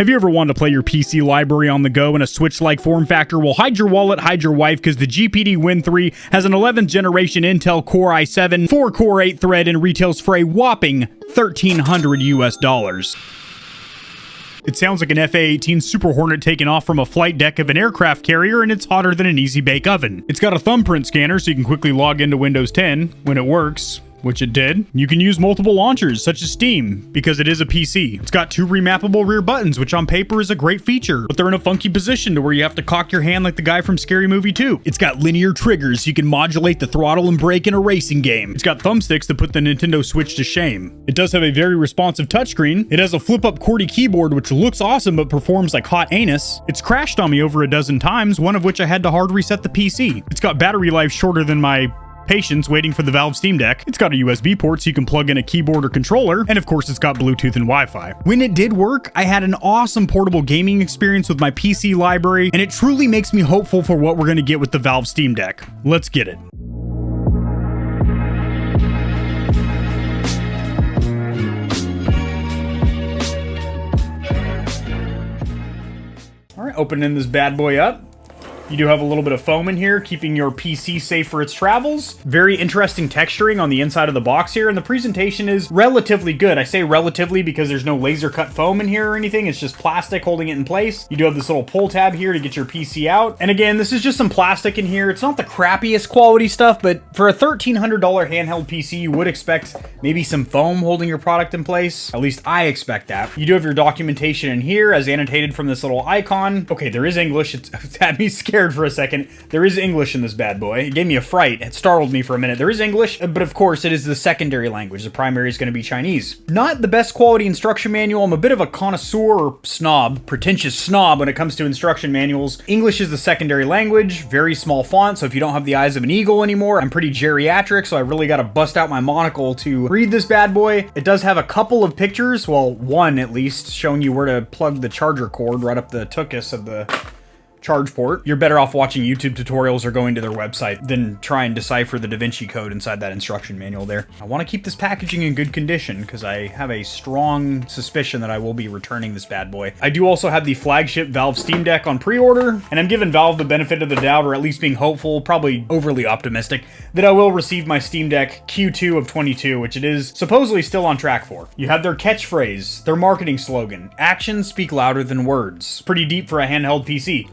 Have you ever wanted to play your PC library on the go in a Switch-like form factor? Well, hide your wallet, hide your wife, because the GPD Win3 has an 11th generation Intel Core i7, 4-core 8-thread, and retails for a whopping $1,300 US. It sounds like an FA-18 Super Hornet taken off from a flight deck of an aircraft carrier, and it's hotter than an easy bake oven. It's got a thumbprint scanner so you can quickly log into Windows 10 when it works, which it did. You can use multiple launchers, such as Steam, because it is a PC. It's got 2 remappable rear buttons, which on paper is a great feature, but they're in a funky position to where you have to cock your hand like the guy from Scary Movie 2. It's got linear triggers so you can modulate the throttle and brake in a racing game. It's got thumbsticks to put the Nintendo Switch to shame. It does have a very responsive touchscreen. It has a flip-up QWERTY keyboard, which looks awesome but performs like hot anus. It's crashed on me over a dozen times, one of which I had to hard reset the PC. It's got battery life shorter than my patience waiting for the Valve Steam Deck. It's got a USB port so you can plug in a keyboard or controller, and of course it's got Bluetooth and Wi-Fi. When it did work, I had an awesome portable gaming experience with my PC library, and it truly makes me hopeful for what we're going to get with the Valve Steam Deck. Let's get it. All right, opening this bad boy up. You do have a little bit of foam in here, keeping your PC safe for its travels. Very interesting texturing on the inside of the box here, and the presentation is relatively good. I say relatively because there's no laser cut foam in here or anything. It's just plastic holding it in place. You do have this little pull tab here to get your PC out. And again, this is just some plastic in here. It's not the crappiest quality stuff, but for a $1,300 handheld PC, you would expect maybe some foam holding your product in place. At least I expect that. You do have your documentation in here as annotated from this little icon. Okay, there is English. It's had me scared for a second. There is English in this bad boy. It gave me a fright. It startled me for a minute. There is English, but of course it is the secondary language. The primary is going to be Chinese. Not the best quality instruction manual. I'm a bit of a connoisseur or snob, pretentious snob when it comes to instruction manuals. English is the secondary language, very small font, so if you don't have the eyes of an eagle anymore, I'm pretty geriatric, so I really got to bust out my monocle to read this bad boy. It does have a couple of pictures, well, one at least, showing you where to plug the charger cord right up the tuchus of the charge port. You're better off watching YouTube tutorials or going to their website than try and decipher the Da Vinci Code inside that instruction manual there. I want to keep this packaging in good condition because I have a strong suspicion that I will be returning this bad boy. I do also have the flagship Valve Steam Deck on pre-order, and I'm giving Valve the benefit of the doubt, or at least being hopeful, probably overly optimistic, that I will receive my Steam Deck Q2 of 22, which it is supposedly still on track for. You have their catchphrase, their marketing slogan, "Actions speak louder than words." Pretty deep for a handheld PC.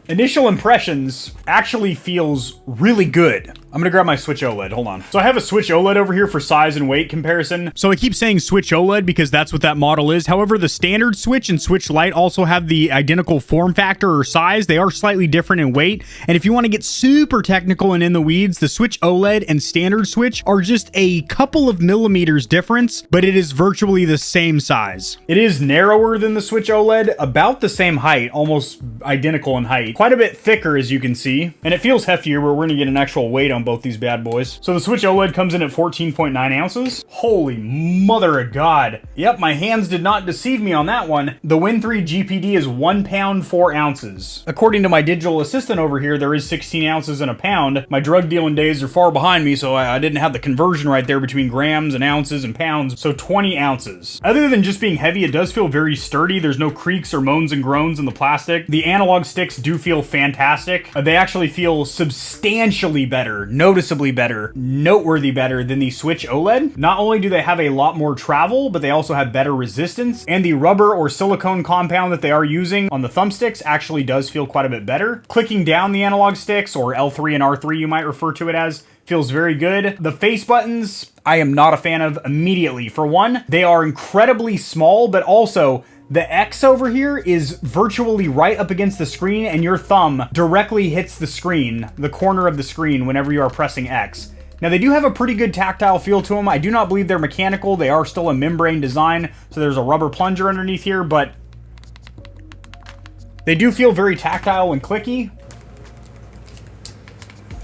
Initial impressions actually feels really good. I'm gonna grab my Switch OLED, hold on. So I have a Switch OLED over here for size and weight comparison. So I keep saying Switch OLED because that's what that model is. However, the standard Switch and Switch Lite also have the identical form factor or size. They are slightly different in weight. And if you want to get super technical and in the weeds, the Switch OLED and standard Switch are just a couple of millimeters difference, but it is virtually the same size. It is narrower than the Switch OLED, about the same height, almost identical in height. Quite a bit thicker, as you can see. And it feels heftier, but we're gonna get an actual weight on both these bad boys. So the Switch OLED comes in at 14.9 ounces. Holy mother of God. Yep, my hands did not deceive me on that one. The Win3 GPD is 1 pound, 4 ounces. According to my digital assistant over here, there is 16 ounces in a pound. My drug dealing days are far behind me, so I didn't have the conversion right there between grams and ounces and pounds. So 20 ounces. Other than just being heavy, it does feel very sturdy. There's no creaks or moans and groans in the plastic. The analog sticks do feel fantastic. They actually feel substantially better, noticeably better, noteworthy better than the Switch OLED. Not only do they have a lot more travel, but they also have better resistance, and the rubber or silicone compound that they are using on the thumbsticks actually does feel quite a bit better. Clicking down the analog sticks, or L3 and R3 you might refer to it as, feels very good. The face buttons, I am not a fan of immediately. For one, they are incredibly small, but also the X over here is virtually right up against the screen, and your thumb directly hits the screen, the corner of the screen, whenever you are pressing X. Now, they do have a pretty good tactile feel to them. I do not believe they're mechanical. They are still a membrane design, so there's a rubber plunger underneath here, but they do feel very tactile and clicky.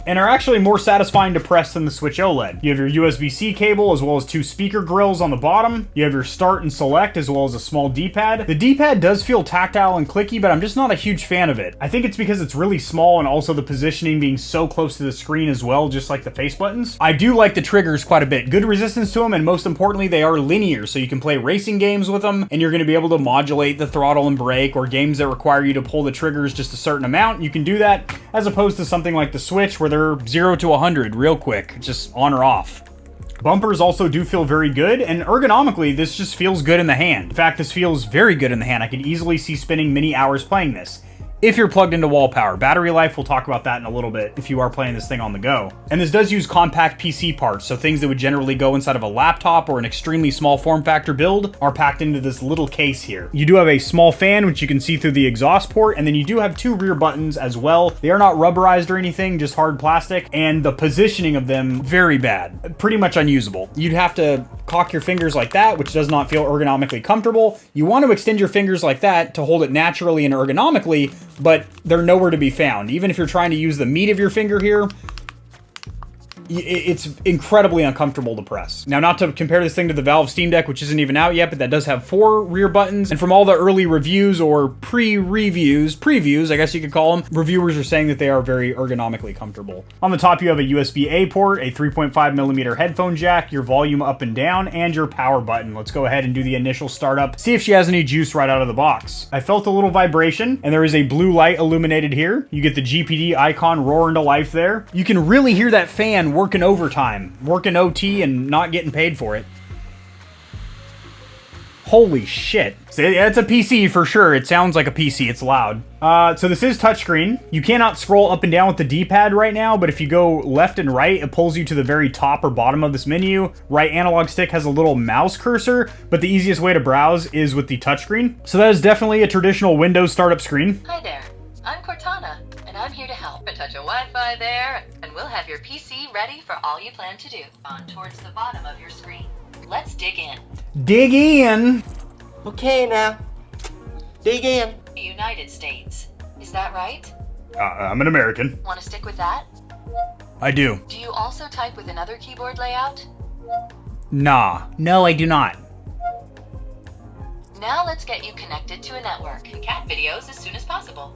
and are actually more satisfying to press than the Switch OLED. You have your USB-C cable as well as 2 speaker grills on the bottom. You have your start and select as well as a small D-pad. The D-pad does feel tactile and clicky, but I'm just not a huge fan of it. I think it's because it's really small and also the positioning being so close to the screen as well, just like the face buttons. I do like the triggers quite a bit. Good resistance to them, and most importantly, they are linear, so you can play racing games with them, and you're going to be able to modulate the throttle and brake, or games that require you to pull the triggers just a certain amount. You can do that, as opposed to something like the Switch, where they're 0 to 100 real quick, just on or off. Bumpers also do feel very good, and ergonomically, this just feels good in the hand. In fact, this feels very good in the hand. I could easily see spending many hours playing this. If you're plugged into wall power. Battery life, we'll talk about that in a little bit if you are playing this thing on the go. And this does use compact PC parts, so things that would generally go inside of a laptop or an extremely small form factor build are packed into this little case here. You do have a small fan, which you can see through the exhaust port, and then you do have 2 rear buttons as well. They are not rubberized or anything, just hard plastic, and the positioning of them, very bad. Pretty much unusable. You'd have to cock your fingers like that, which does not feel ergonomically comfortable. You want to extend your fingers like that to hold it naturally and ergonomically, but they're nowhere to be found. Even if you're trying to use the meat of your finger here, it's incredibly uncomfortable to press. Now, not to compare this thing to the Valve Steam Deck, which isn't even out yet, but that does have 4 rear buttons. And from all the early reviews or previews, I guess you could call them, reviewers are saying that they are very ergonomically comfortable. On the top, you have a USB-A port, a 3.5mm headphone jack, your volume up and down, and your power button. Let's go ahead and do the initial startup, see if she has any juice right out of the box. I felt a little vibration, and there is a blue light illuminated here. You get the GPD icon roar into life there. You can really hear that fan working overtime, working OT and not getting paid for it. Holy shit. So it's a PC for sure. It sounds like a PC. It's loud. So this is touchscreen. You cannot scroll up and down with the D-pad right now, but if you go left and right, it pulls you to the very top or bottom of this menu. Right analog stick has a little mouse cursor, but the easiest way to browse is with the touchscreen. So that is definitely a traditional Windows startup screen. Hi there. I'm Cortana, and I'm here to help. A touch of Wi-Fi there, and we'll have your PC ready for all you plan to do. On towards the bottom of your screen. Let's dig in. Dig in! Okay now. Dig in. The United States. Is that right? I'm an American. Want to stick with that? I do. Do you also type with another keyboard layout? Nah. No, I do not. Now let's get you connected to a network. Cat videos as soon as possible.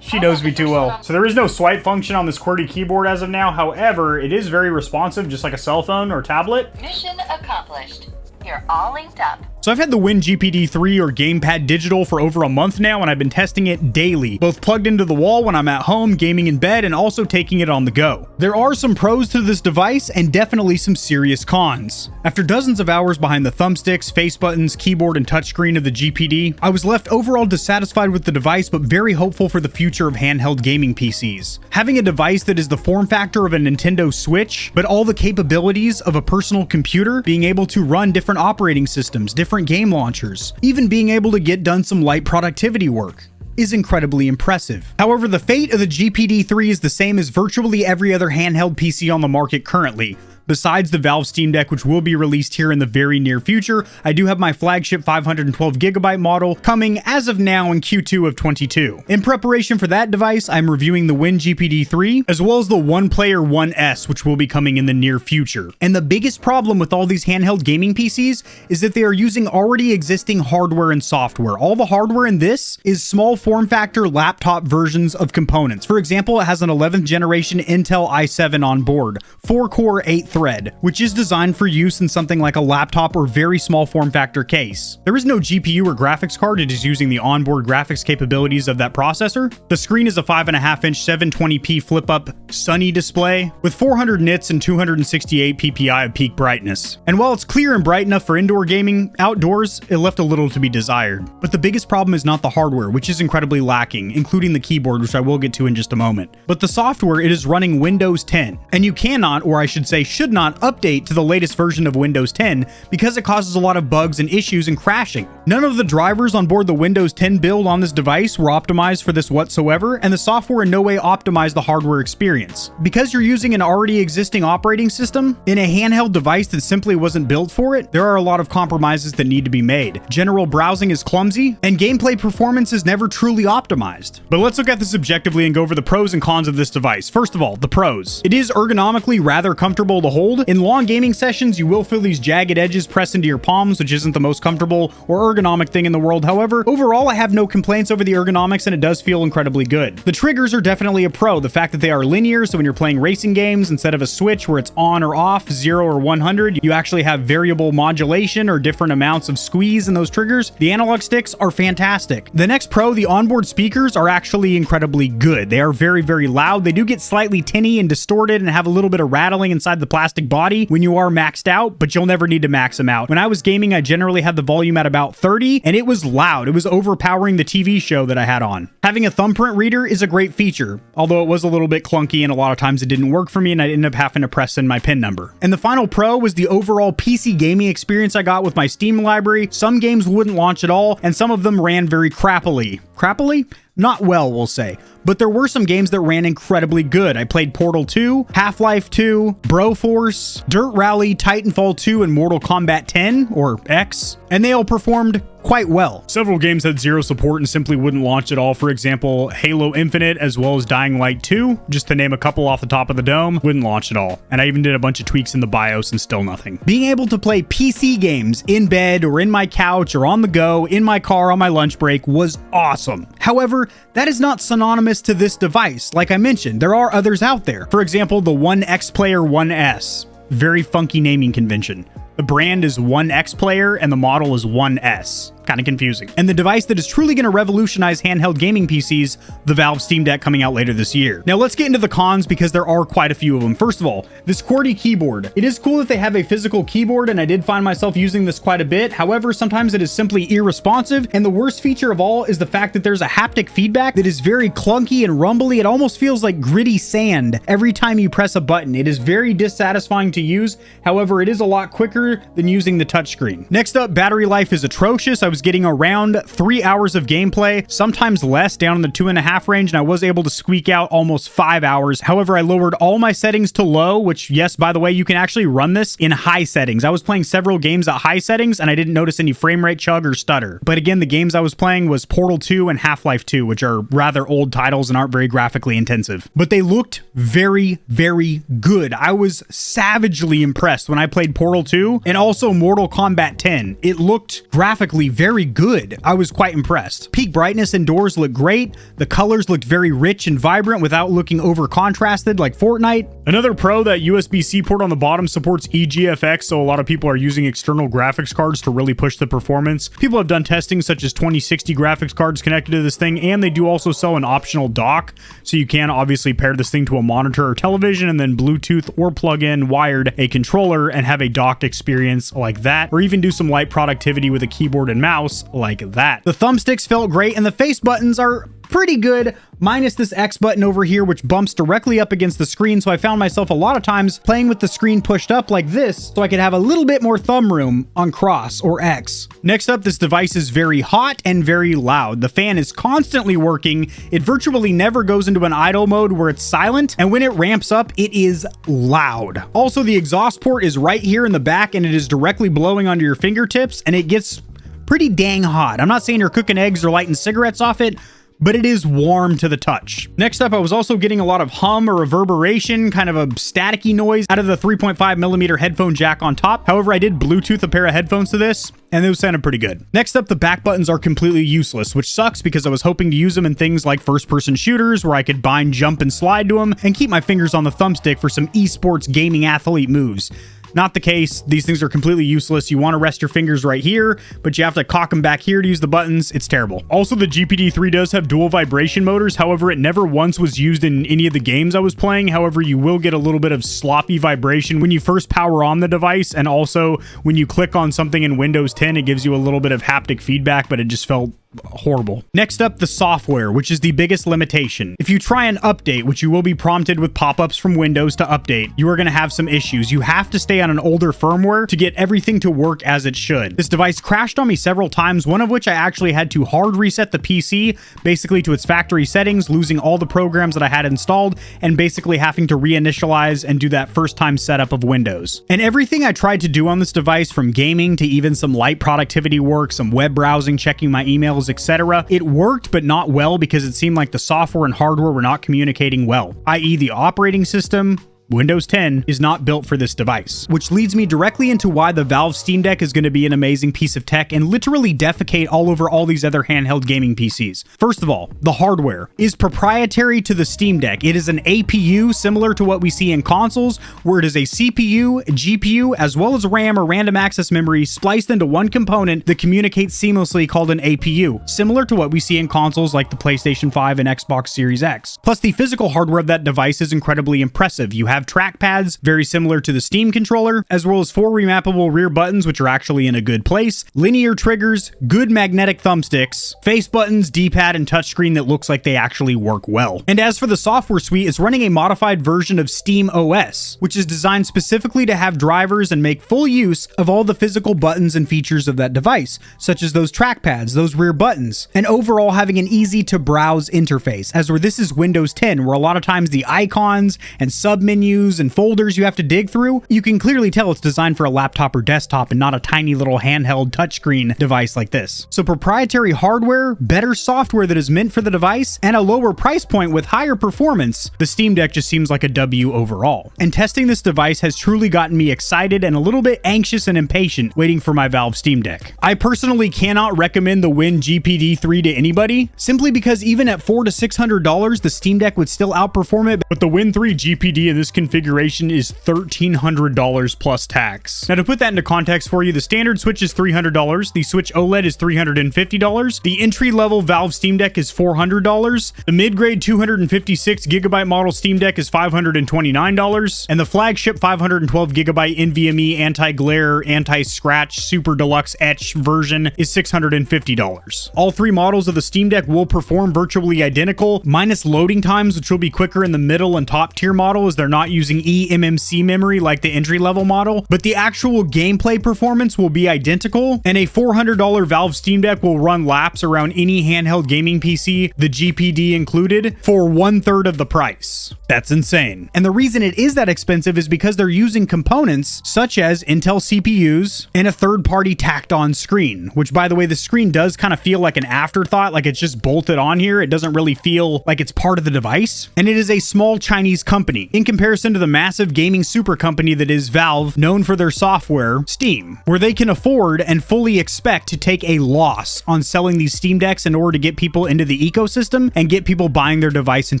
She knows me too well. So there is no swipe function on this QWERTY keyboard as of now. However, it is very responsive, just like a cell phone or tablet. Mission accomplished. You're all linked up. So I've had the Win GPD 3 or Gamepad Digital for over a month now, and I've been testing it daily, both plugged into the wall when I'm at home, gaming in bed, and also taking it on the go. There are some pros to this device, and definitely some serious cons. After dozens of hours behind the thumbsticks, face buttons, keyboard, and touchscreen of the GPD, I was left overall dissatisfied with the device, but very hopeful for the future of handheld gaming PCs. Having a device that is the form factor of a Nintendo Switch, but all the capabilities of a personal computer, being able to run different operating systems, different game launchers, even being able to get done some light productivity work, is incredibly impressive. However, the fate of the GPD 3 is the same as virtually every other handheld PC on the market currently. Besides the Valve Steam Deck, which will be released here in the very near future, I do have my flagship 512GB model coming as of now in Q2 of 22. In preparation for that device, I'm reviewing the Win GPD 3, as well as the OnePlayer 1S, which will be coming in the near future. And the biggest problem with all these handheld gaming PCs is that they are using already existing hardware and software. All the hardware in this is small form factor laptop versions of components. For example, it has an 11th generation Intel i7 on board, 4-core 8-thread, which is designed for use in something like a laptop or very small form factor case. There is no GPU or graphics card. It is using the onboard graphics capabilities of that processor. The screen is a 5.5-inch 720p flip-up Sunny display with 400 nits and 268 ppi of peak brightness. And while it's clear and bright enough for indoor gaming, outdoors, it left a little to be desired. But the biggest problem is not the hardware, which is incredibly lacking, including the keyboard, which I will get to in just a moment. But the software, it is running Windows 10. And you cannot, or I should say should should not update to the latest version of Windows 10 because it causes a lot of bugs and issues and crashing. None of the drivers on board the Windows 10 build on this device were optimized for this whatsoever, and the software in no way optimized the hardware experience. Because you're using an already existing operating system in a handheld device that simply wasn't built for it, there are a lot of compromises that need to be made. General browsing is clumsy, and gameplay performance is never truly optimized. But let's look at this objectively and go over the pros and cons of this device. First of all, the pros. It is ergonomically rather comfortable to hold. In long gaming sessions, you will feel these jagged edges press into your palms, which isn't the most comfortable or ergonomic thing in the world. However, overall, I have no complaints over the ergonomics, and it does feel incredibly good. The triggers are definitely a pro. The fact that they are linear, so when you're playing racing games, instead of a switch where it's on or off, 0 or 100, you actually have variable modulation or different amounts of squeeze in those triggers. The analog sticks are fantastic. The next pro, the onboard speakers are actually incredibly good. They are very, very loud. They do get slightly tinny and distorted and have a little bit of rattling inside the plastic body when you are maxed out, but you'll never need to max them out. When I was gaming, I generally had the volume at about 30, and it was loud. It was overpowering the TV show that I had on. Having a thumbprint reader is a great feature, although it was a little bit clunky and a lot of times it didn't work for me and I ended up having to press in my PIN number. And the final pro was the overall PC gaming experience I got with my Steam library. Some games wouldn't launch at all, and some of them ran very crappily. Crappily? Not well, we'll say. But there were some games that ran incredibly good. I played Portal 2, Half-Life 2, Broforce, Dirt Rally, Titanfall 2, and Mortal Kombat 10, or X, and they all performed quite well. Several games had zero support and simply wouldn't launch at all. For example, Halo Infinite as well as Dying Light 2, just to name a couple off the top of the dome, wouldn't launch at all. And I even did a bunch of tweaks in the BIOS and still nothing. Being able to play PC games in bed or in my couch or on the go, in my car on my lunch break was awesome. However, that is not synonymous to this device. Like I mentioned, there are others out there. For example, the One X Player 1S. Very funky naming convention. The brand is One X Player and the model is 1S. Kind of confusing. And the device that is truly going to revolutionize handheld gaming PCs, the Valve Steam Deck, coming out later this year. Now let's get into the cons because there are quite a few of them. First of all, this QWERTY keyboard. It is cool that they have a physical keyboard, and I did find myself using this quite a bit. However, sometimes it is simply irresponsive, and the worst feature of all is the fact that there's a haptic feedback that is very clunky and rumbly. It almost feels like gritty sand every time you press a button. It is very dissatisfying to use. However, it is a lot quicker than using the touchscreen. Next up, battery life is atrocious. I was getting around 3 hours of gameplay, sometimes less, down in the 2.5 range, and I was able to squeak out almost 5 hours. However, I lowered all my settings to low, which, yes, by the way, you can actually run this in high settings. I was playing several games at high settings, and I didn't notice any frame rate chug or stutter. But again, the games I was playing was Portal 2 and Half-Life 2, which are rather old titles and aren't very graphically intensive. But they looked very, very good. I was savagely impressed when I played Portal 2 and also Mortal Kombat 10. It looked graphically very good. I was quite impressed. Peak brightness indoors looked great. The colors looked very rich and vibrant without looking over contrasted like Fortnite. Another pro, that USB-C port on the bottom supports eGFX, so a lot of people are using external graphics cards to really push the performance. People have done testing such as 2060 graphics cards connected to this thing, and they do also sell an optional dock, so you can obviously pair this thing to a monitor or television and then Bluetooth or plug in wired a controller and have a docked experience like that, or even do some light productivity with a keyboard and mouse like that. The thumbsticks felt great, and the face buttons are pretty good, minus this X button over here, which bumps directly up against the screen, so I found myself a lot of times playing with the screen pushed up like this, so I could have a little bit more thumb room on cross or X. Next up, this device is very hot and very loud. The fan is constantly working. It virtually never goes into an idle mode where it's silent, and when it ramps up, it is loud. Also, the exhaust port is right here in the back, and it is directly blowing onto your fingertips, and it gets pretty dang hot. I'm not saying you're cooking eggs or lighting cigarettes off it, but it is warm to the touch. Next up, I was also getting a lot of hum or reverberation, kind of a staticky noise out of the 3.5mm headphone jack on top. However, I did Bluetooth a pair of headphones to this, and those sounded pretty good. Next up, the back buttons are completely useless, which sucks because I was hoping to use them in things like first-person shooters where I could bind, jump, and slide to them, and keep my fingers on the thumbstick for some esports gaming athlete moves. Not the case. These things are completely useless. You want to rest your fingers right here, but you have to cock them back here to use the buttons. It's terrible. Also, the GPD 3 does have dual vibration motors. However, it never once was used in any of the games I was playing. However, you will get a little bit of sloppy vibration when you first power on the device, and also when you click on something in Windows 10, it gives you a little bit of haptic feedback, but it just felt horrible. Next up, the software, which is the biggest limitation. If you try and update, which you will be prompted with pop-ups from Windows to update, you are going to have some issues. You have to stay on an older firmware to get everything to work as it should. This device crashed on me several times, one of which I actually had to hard reset the PC, basically to its factory settings, losing all the programs that I had installed, and basically having to reinitialize and do that first time setup of Windows. And everything I tried to do on this device, from gaming to even some light productivity work, some web browsing, checking my emails, etc., it worked, but not well, because it seemed like the software and hardware were not communicating well, i.e. the operating system, Windows 10, is not built for this device, which leads me directly into why the Valve Steam Deck is going to be an amazing piece of tech and literally defecate all over all these other handheld gaming PCs. First of all, the hardware is proprietary to the Steam Deck. It is an APU similar to what we see in consoles, where it is a CPU, GPU, as well as RAM or random access memory spliced into one component that communicates seamlessly, called an APU, similar to what we see in consoles like the PlayStation 5 and Xbox Series X. Plus, the physical hardware of that device is incredibly impressive. You have trackpads, very similar to the Steam controller, as well as 4 remappable rear buttons, which are actually in a good place, linear triggers, good magnetic thumbsticks, face buttons, D-pad, and touchscreen that looks like they actually work well. And as for the software suite, it's running a modified version of Steam OS, which is designed specifically to have drivers and make full use of all the physical buttons and features of that device, such as those trackpads, those rear buttons, and overall having an easy to browse interface, as where this is Windows 10, where a lot of times the icons and submenus and folders you have to dig through, you can clearly tell it's designed for a laptop or desktop and not a tiny little handheld touchscreen device like this. So proprietary hardware, better software that is meant for the device, and a lower price point with higher performance, the Steam Deck just seems like a W overall. And testing this device has truly gotten me excited and a little bit anxious and impatient waiting for my Valve Steam Deck. I personally cannot recommend the Win GPD 3 to anybody, simply because even at $400 to $600, the Steam Deck would still outperform it, but the Win3 GPD in this configuration is $1,300 plus tax. Now, to put that into context for you, the standard Switch is $300, the Switch OLED is $350, the entry-level Valve Steam Deck is $400, the mid-grade 256GB model Steam Deck is $529, and the flagship 512GB NVMe anti-glare, anti-scratch, super deluxe etch version is $650. All 3 models of the Steam Deck will perform virtually identical, minus loading times, which will be quicker in the middle and top tier model, as they're not using eMMC memory like the entry-level model, but the actual gameplay performance will be identical, and a $400 Valve Steam Deck will run laps around any handheld gaming PC, the GPD included, for 1/3 of the price. That's insane. And the reason it is that expensive is because they're using components such as Intel CPUs and a third-party tacked-on screen, which, by the way, the screen does kind of feel like an afterthought, like it's just bolted on here. It doesn't really feel like it's part of the device, and it is a small Chinese company in comparison to the massive gaming super company that is Valve, known for their software, Steam, where they can afford and fully expect to take a loss on selling these Steam Decks in order to get people into the ecosystem and get people buying their device and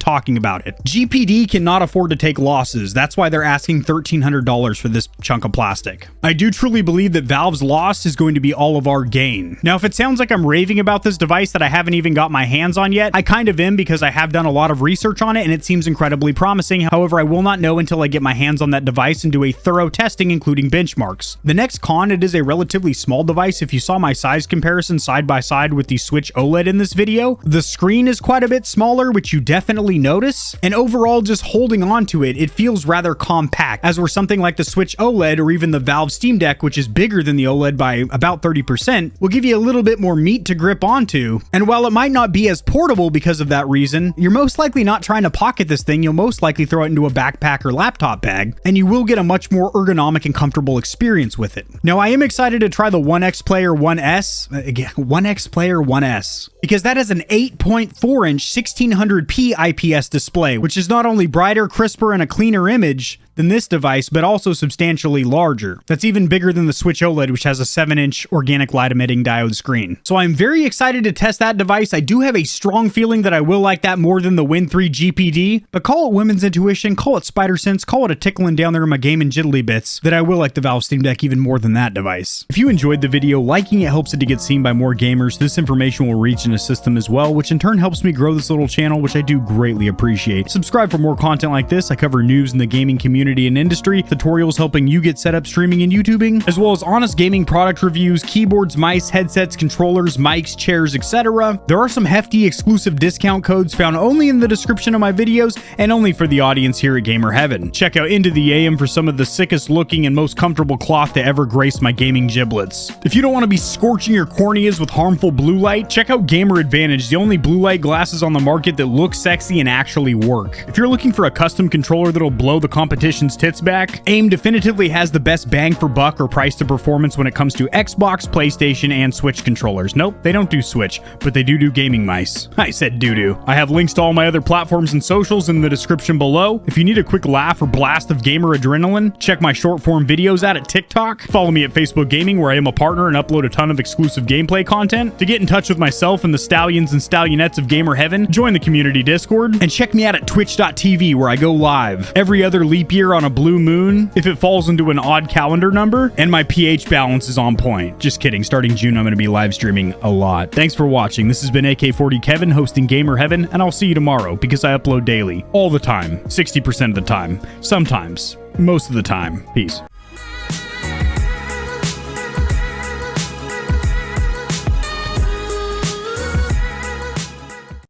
talking about it. GPD cannot afford to take losses. That's why they're asking $1,300 for this chunk of plastic. I do truly believe that Valve's loss is going to be all of our gain. Now, if it sounds like I'm raving about this device that I haven't even got my hands on yet, I kind of am, because I have done a lot of research on it and it seems incredibly promising. However, I will not know until I get my hands on that device and do a thorough testing, including benchmarks. The next con, it is a relatively small device. If you saw my size comparison side by side with the Switch OLED in this video, the screen is quite a bit smaller, which you definitely notice, and overall, just holding on to it, it feels rather compact, as where something like the Switch OLED or even the Valve Steam Deck, which is bigger than the OLED by about 30%, will give you a little bit more meat to grip onto. And while it might not be as portable because of that reason, you're most likely not trying to pocket this thing. You'll most likely throw it into a backpack or laptop bag, and you will get a much more ergonomic and comfortable experience with it. Now, I am excited to try the One X Player One S, One X Player One S, because that is an 8.4-inch 1600p IPS display, which is not only brighter, crisper, and a cleaner image than this device, but also substantially larger. That's even bigger than the Switch OLED, which has a 7-inch organic light emitting diode screen. So I'm very excited to test that device. I do have a strong feeling that I will like that more than the Win3 GPD, but call it women's intuition, call it spider sense, call it a tickling down there in my game and jiddly bits, that I will like the Valve Steam Deck even more than that device. If you enjoyed the video, liking it helps it to get seen by more gamers. This information will reach and assist them as well, which in turn helps me grow this little channel, which I do greatly appreciate. Subscribe for more content like this. I cover news in the gaming community community and industry, tutorials helping you get set up streaming and YouTubing, as well as honest gaming product reviews, keyboards, mice, headsets, controllers, mics, chairs, etc. There are some hefty exclusive discount codes found only in the description of my videos and only for the audience here at Gamer Heaven. Check out Into the AM for some of the sickest looking and most comfortable cloth to ever grace my gaming giblets. If you don't want to be scorching your corneas with harmful blue light, check out Gamer Advantage, the only blue light glasses on the market that look sexy and actually work. If you're looking for a custom controller that'll blow the competition's tits back, AIM definitively has the best bang for buck or price to performance when it comes to Xbox, PlayStation, and Switch controllers. Nope, they don't do Switch, but they do gaming mice. I said doo-doo. I have links to all my other platforms and socials in the description below. If you need a quick laugh or blast of gamer adrenaline, check my short form videos out at TikTok. Follow me at Facebook Gaming, where I am a partner and upload a ton of exclusive gameplay content. To get in touch with myself and the Stallions and Stallionettes of Gamer Heaven, join the community Discord, and check me out at twitch.tv, where I go live every other leap year on a blue moon if it falls into an odd calendar number, and my pH balance is on point. Just kidding, starting June I'm going to be live streaming a lot. Thanks for watching. This has been AK40 Kevin hosting Gamer Heaven, and I'll see you tomorrow because I upload daily, all the time, 60% of the time, sometimes, most of the time. Peace.